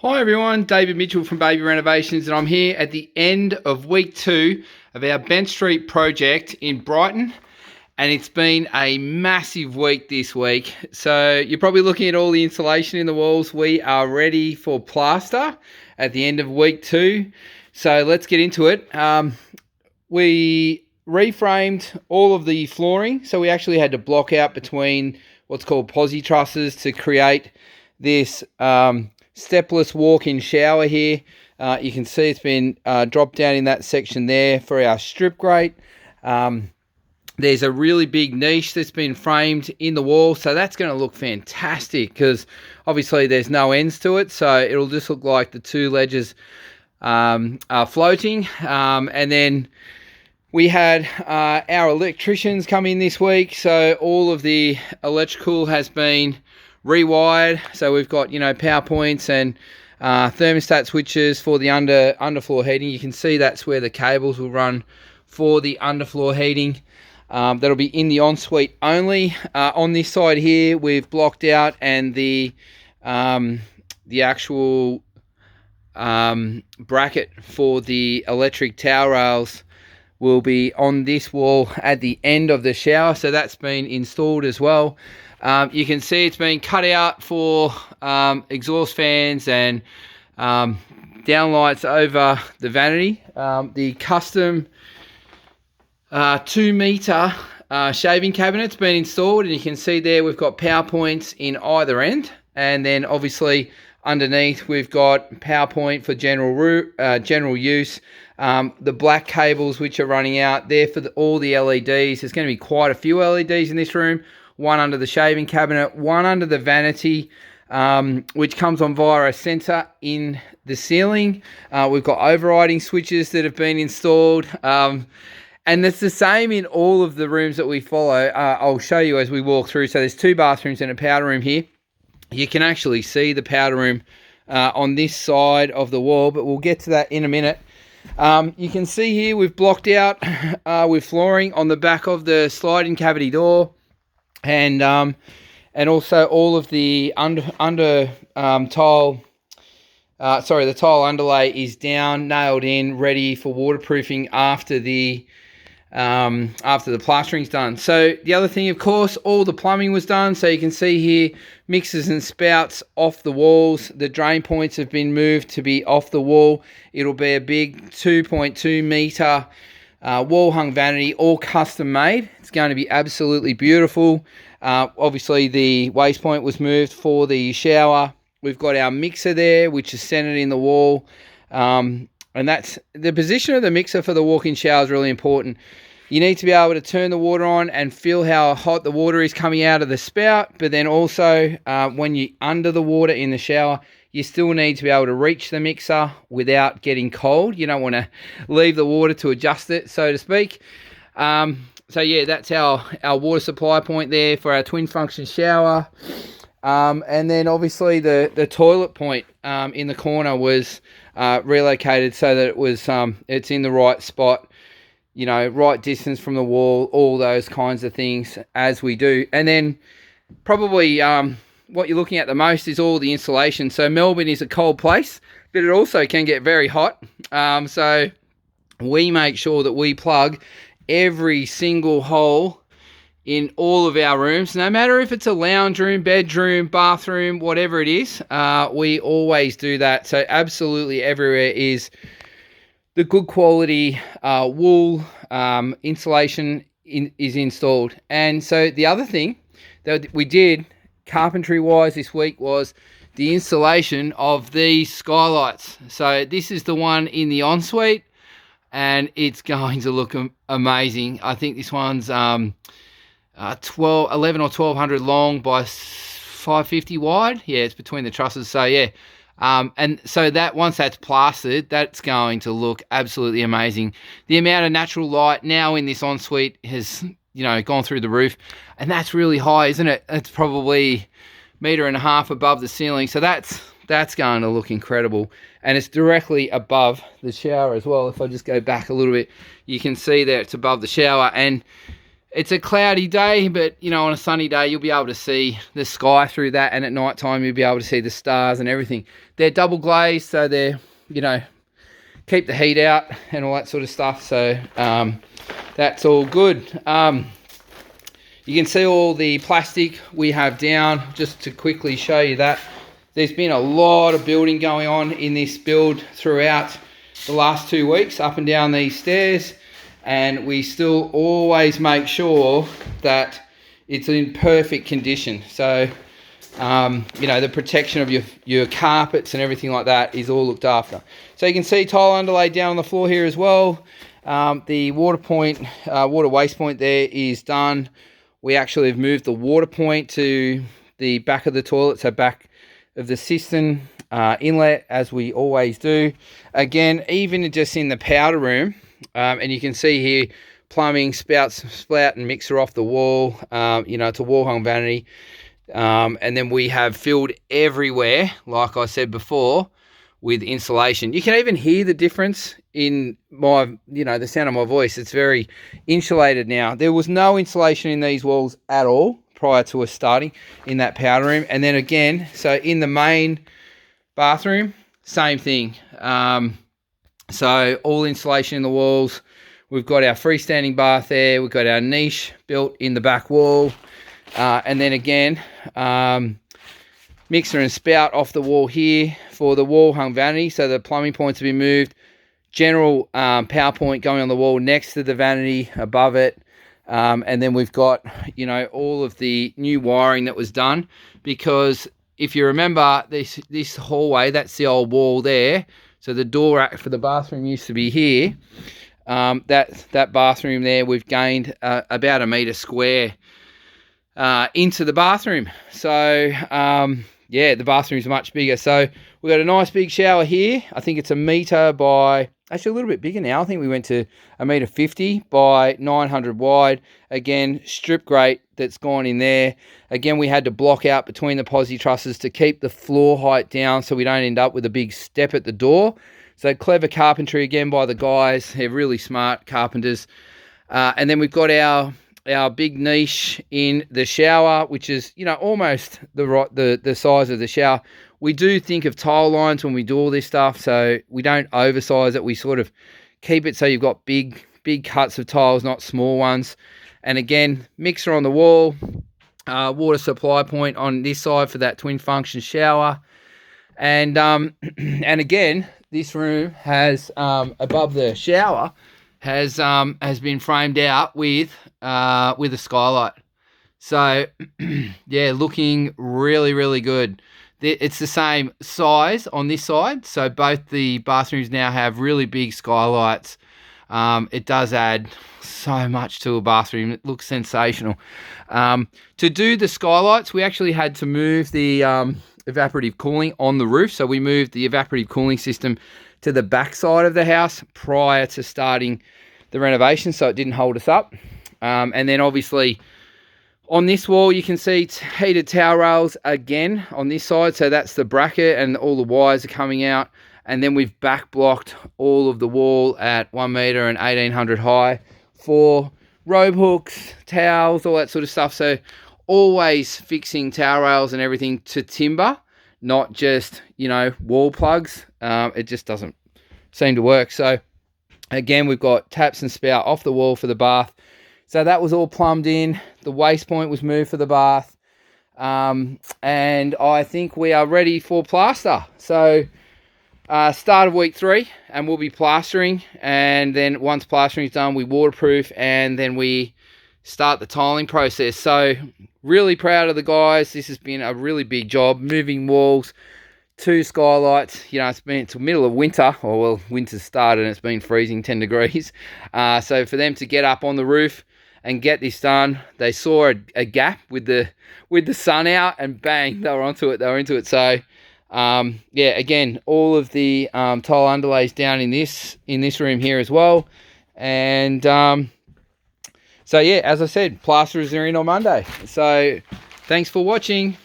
Hi everyone, David Mitchell from Bayview Renovations, and I'm here at the end of week 2 of our Bent Street project in Brighton, and it's been a massive week this week. So you're probably looking at all the insulation in the walls. We are ready for plaster at the end of week 2. So let's get into it. We reframed all of the flooring, so we actually had to block out between what's called posi trusses to create this stepless walk-in shower here. You can see it's been dropped down in that section there for our strip grate. There's a really big niche that's been framed in the wall, so that's going to look fantastic because obviously there's no ends to it, so it'll just look like the two ledges are floating. And then we had our electricians come in this week, so all of the electrical has been rewired. So we've got, power points and thermostat switches for the underfloor heating. You can see that's where the cables will run for the underfloor heating. That'll be in the ensuite only. On this side here, we've blocked out, and the actual bracket for the electric towel rails will be on this wall at the end of the shower, so that's been installed as well. You can see it's been cut out for exhaust fans and downlights over the vanity. The custom 2-meter shaving cabinet's been installed, and you can see there we've got power points in either end, and then obviously underneath we've got power point for general use. The black cables which are running out there for all the LEDs. There's going to be quite a few LEDs in this room. One under the shaving cabinet, one under the vanity, which comes on via a sensor in the ceiling. We've got overriding switches that have been installed. And it's the same in all of the rooms that we follow. I'll show you as we walk through. So there's 2 bathrooms and a powder room here. You can actually see the powder room on this side of the wall, but we'll get to that in a minute. You can see here we've blocked out with flooring on the back of the sliding cavity door. And also all of the the tile underlay is down, nailed in, ready for waterproofing after the plastering's done. So the other thing, of course, all the plumbing was done. So you can see here, mixers and spouts off the walls. The drain points have been moved to be off the wall. It'll be a big 2.2 meter wall hung vanity, all custom made. It's going to be absolutely beautiful. Obviously the waste point was moved for the shower. We've got our mixer there, which is centered in the wall. And that's the position of the mixer for the walk-in shower is really important. You need to be able to turn the water on and feel how hot the water is coming out of the spout, but then also when you're under the water in the shower, you still need to be able to reach the mixer without getting cold. You don't want to leave the water to adjust it, so to speak. So yeah, that's our water supply point there for our twin function shower. And then obviously the toilet point in the corner was relocated so that it was it's in the right spot, right distance from the wall, all those kinds of things as we do. And then probably what you're looking at the most is all the insulation. So Melbourne is a cold place, but it also can get very hot. So we make sure that we plug every single hole in all of our rooms, no matter if it's a lounge room, bedroom, bathroom, whatever it is. We always do that. So absolutely everywhere is the good quality wool insulation is installed. And so the other thing that we did carpentry wise this week was the installation of these skylights. So this is the one in the ensuite, and it's going to look amazing. I think this one's 11 or 1200 long by 550 wide. Yeah, it's between the trusses. So yeah, and so that once that's plastered, that's going to look absolutely amazing. The amount of natural light now in this ensuite has gone through the roof, and that's really high, isn't it? It's probably 1.5 meters above the ceiling, so that's going to look incredible. And it's directly above the shower as well. If I just go back a little bit, you can see there it's above the shower. And It's a cloudy day, but you know, on a sunny day you'll be able to see the sky through that, and at night time you'll be able to see the stars and everything. They're double glazed, so they're, you know, keep the heat out and all that sort of stuff. So that's all good. You can see all the plastic we have down. Just to quickly show you that, there's been a lot of building going on in this build throughout the last 2 weeks, up and down these stairs. And we still always make sure that it's in perfect condition. So, you know, the protection of your carpets and everything like that is all looked after. So you can see tile underlay down on the floor here as well. The water waste point there is done. We actually have moved the water point to the back of the toilet, so back of the cistern inlet, as we always do. Again, even just in the powder room, and you can see here, plumbing, spout and mixer off the wall. You know, it's a wall hung vanity. And then we have filled everywhere, like I said before, with insulation. You can even hear the difference in my, you know, the sound of my voice. It's very insulated now. There was no insulation in these walls at all prior to us starting in that powder room. And then again, so in the main bathroom, same thing. So all insulation in the walls. We've got our freestanding bath there. We've got our niche built in the back wall. And then again, mixer and spout off the wall here for the wall hung vanity. So the plumbing points have been moved. General power point going on the wall next to the vanity above it. And then we've got, you know, all of the new wiring that was done. Because if you remember this hallway, that's the old wall there. So the door for the bathroom used to be here. That bathroom there, we've gained about 1 metre square into the bathroom. So yeah, the bathroom's much bigger. So we've got a nice big shower here. I think it's 1 metre by, actually a little bit bigger now. I think we went to 1.50 metre by 900 wide. Again, strip grate that's gone in there. Again, we had to block out between the posi trusses to keep the floor height down so we don't end up with a big step at the door. So clever carpentry again by the guys. They're really smart carpenters. And then we've got our big niche in the shower, which is, you know, almost the size of the shower. We do think of tile lines when we do all this stuff, so we don't oversize it. We sort of keep it so you've got big cuts of tiles, not small ones. And again, mixer on the wall, water supply point on this side for that twin function shower. And again, this room has above the shower has been framed out with a skylight. So yeah, looking really good. It's the same size on this side, so both the bathrooms now have really big skylights. It does add so much to a bathroom. It looks sensational. To do the skylights, we actually had to move the evaporative cooling on the roof. So we moved the evaporative cooling system to the back side of the house prior to starting the renovation, so it didn't hold us up. And then obviously on this wall, you can see heated towel rails again on this side. So that's the bracket and all the wires are coming out. And then we've back blocked all of the wall at 1 metre and 1800 high for robe hooks, towels, all that sort of stuff. So always fixing towel rails and everything to timber, not just, you know, wall plugs. It just doesn't seem to work. So again, we've got taps and spout off the wall for the bath. So that was all plumbed in. The waste point was moved for the bath. And I think we are ready for plaster. So start of week 3, and we'll be plastering. And then once plastering is done, we waterproof, and then we start the tiling process. So really proud of the guys. This has been a really big job, moving walls, 2 skylights. You know, it's the middle of winter, or well, winter's started and it's been freezing 10 degrees. So for them to get up on the roof and get this done, they saw a gap with the sun out, and bang, they were onto it. They were into it. So yeah, again, all of the tile underlays down in this room here as well. And so yeah, as I said, plasterers are in on Monday. So thanks for watching.